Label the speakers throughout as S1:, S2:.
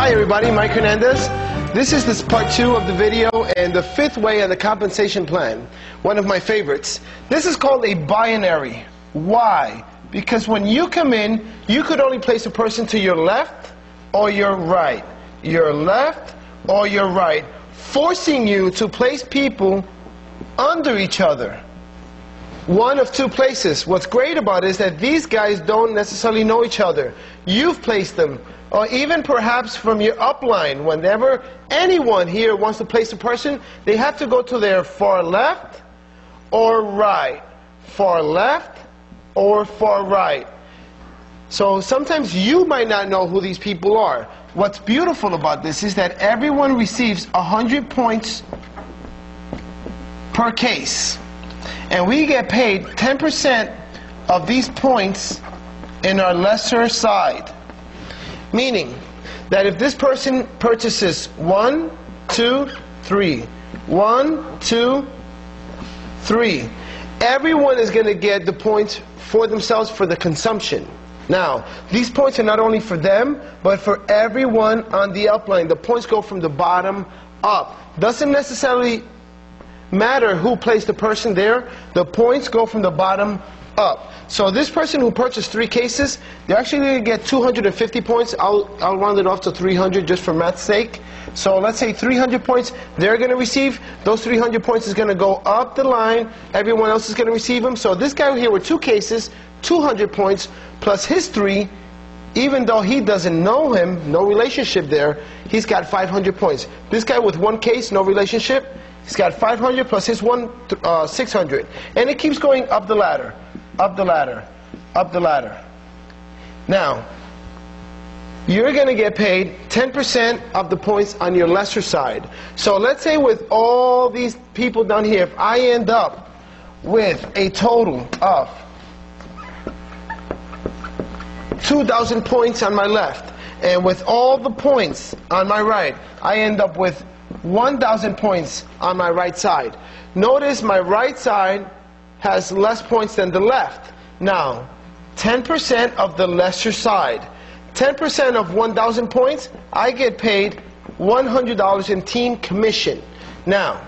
S1: Hi everybody, Mike Hernandez. This is this part 2 of the video and the 5th way of the compensation plan. One of my favorites. This is called a binary. Why? Because when you come in, you could only place a person to your left or your right. Your left or your right. Forcing you to place people under each other. One of two places. What's great about it is that these guys don't necessarily know each other. You've placed them. Or even perhaps from your upline, whenever anyone here wants to place a person, they have to go to their far left or right. Far left or far right. So sometimes you might not know who these people are. What's beautiful about this is that everyone receives 100 points per case. And we get paid 10% of these points in our lesser side. Meaning that if this person purchases 1, 2, 3, 1, 2, 3, everyone is going to get the points for themselves for the consumption. Now, these points are not only for them, but for everyone on the upline. The points go from the bottom up. Doesn't necessarily matter who placed the person there. The points go from the bottom up. So this person who purchased 3 cases, they're actually going to get 250 points. I'll round it off to 300 just for math's sake. So let's say 300 points they're going to receive. Those 300 points is going to go up the line. Everyone else is going to receive them. So this guy here with 2 cases, 200 points plus his 3, even though he doesn't know him, no relationship there, he's got 500 points. This guy with 1 case, no relationship, he's got 500 plus his 600. And it keeps going up the ladder, up the ladder, up the ladder. Now, you're going to get paid 10% of the points on your lesser side. So let's say with all these people down here, if I end up with a total of 2,000 points on my left, and with all the points on my right, I end up with 1,000 points on my right side. Notice my right side has less points than the left. Now, 10% of the lesser side. 10% of 1,000 points, I get paid $100 in team commission. Now,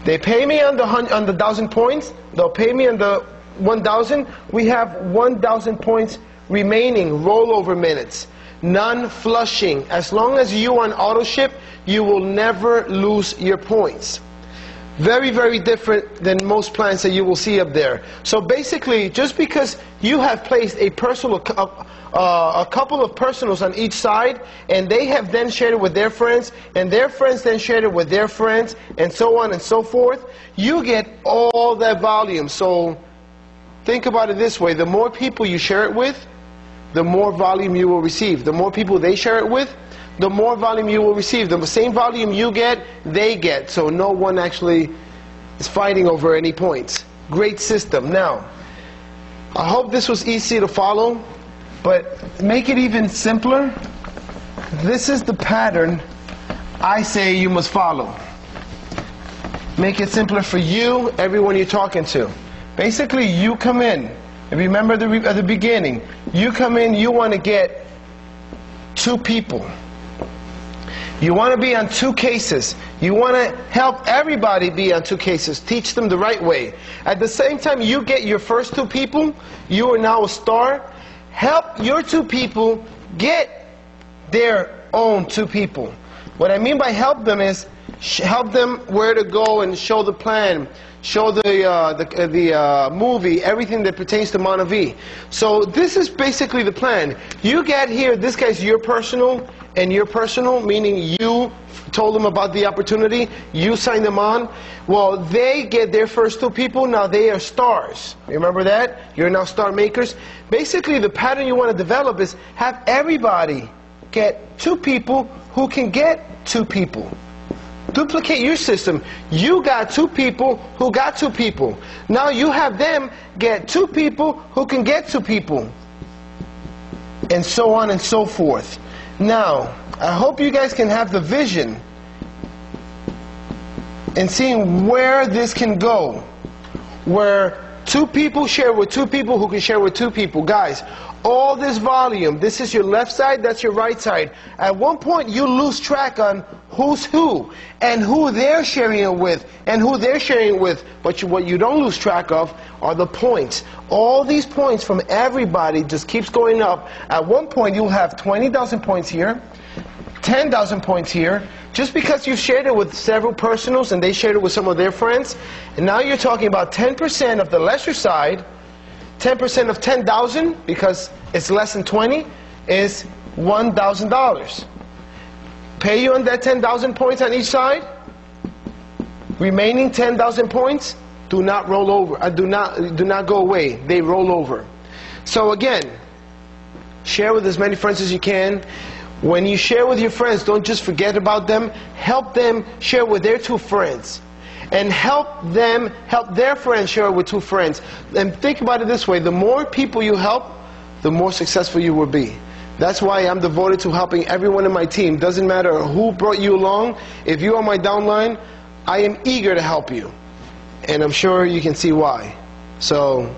S1: they pay me on the 1,000 points. They'll pay me on the 1,000. We have 1,000 points remaining, rollover minutes. Non-flushing. As long as you are on auto ship, you will never lose your points. Very, very different than most plans that you will see up there. So basically, just because you have placed a personal, a couple of personals on each side, and they have then shared it with their friends, and their friends then shared it with their friends, and so on and so forth, you get all that volume. So think about it this way. The more people you share it with, the more volume you will receive. The more people they share it with, the more volume you will receive. The same volume you get, they get. So no one actually is fighting over any points. Great system. Now, I hope this was easy to follow, but make it even simpler. This is the pattern I say you must follow. Make it simpler for you, everyone you're talking to. Basically, you come in. And remember at the beginning, you come in, you want to get 2 people. You want to be on 2 cases. You want to help everybody be on 2 cases. Teach them the right way. At the same time, you get your first 2 people. You are now a star. Help your 2 people get their own 2 people. What I mean by help them is help them where to go and show the plan. Show the movie, everything that pertains to Mona-Vie. So this is basically the plan. You get here, this guy's your personal, and your personal, meaning you told them about the opportunity, you signed them on. Well, they get their first 2 people, now they are stars. Remember that? You're now star makers. Basically, the pattern you want to develop is have everybody get 2 people who can get 2 people. Duplicate your system. You got 2 people who got 2 people. Now you have them get 2 people who can get 2 people. And so on and so forth. Now, I hope you guys can have the vision in seeing where this can go. Where 2 people share with 2 people who can share with 2 people. Guys, all this volume, this is your left side, that's your right side. At one point, you lose track on who's who, and who they're sharing it with, and who they're sharing it with. But what you don't lose track of are the points. All these points from everybody just keeps going up. At one point, you'll have 20,000 points here, 10,000 points here, just because you shared it with several personals and they shared it with some of their friends. And now you're talking about 10% of the lesser side. 10% of 10,000, because it's less than 20, is $1,000. Pay you on that 10,000 points on each side. Remaining 10,000 points do not roll over. Do not go away. They roll over. So again, share with as many friends as you can. When you share with your friends, don't just forget about them. Help them share with their 2 friends. And help their friends share with 2 friends. And think about it this way: the more people you help, the more successful you will be. That's why I'm devoted to helping everyone in my team. Doesn't matter who brought you along. If you're on my downline, I am eager to help you. And I'm sure you can see why. So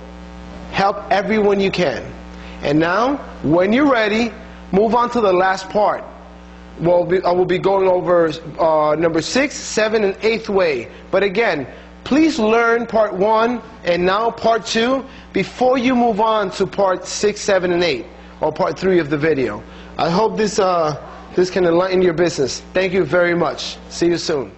S1: help everyone you can. And now, when you're ready, move on to the last part. Well, I will be going over number 6, 7, and 8th way. But again, please learn part 1 and now part 2 before you move on to part 6, 7, and 8, or part 3 of the video. I hope this can enlighten your business. Thank you very much. See you soon.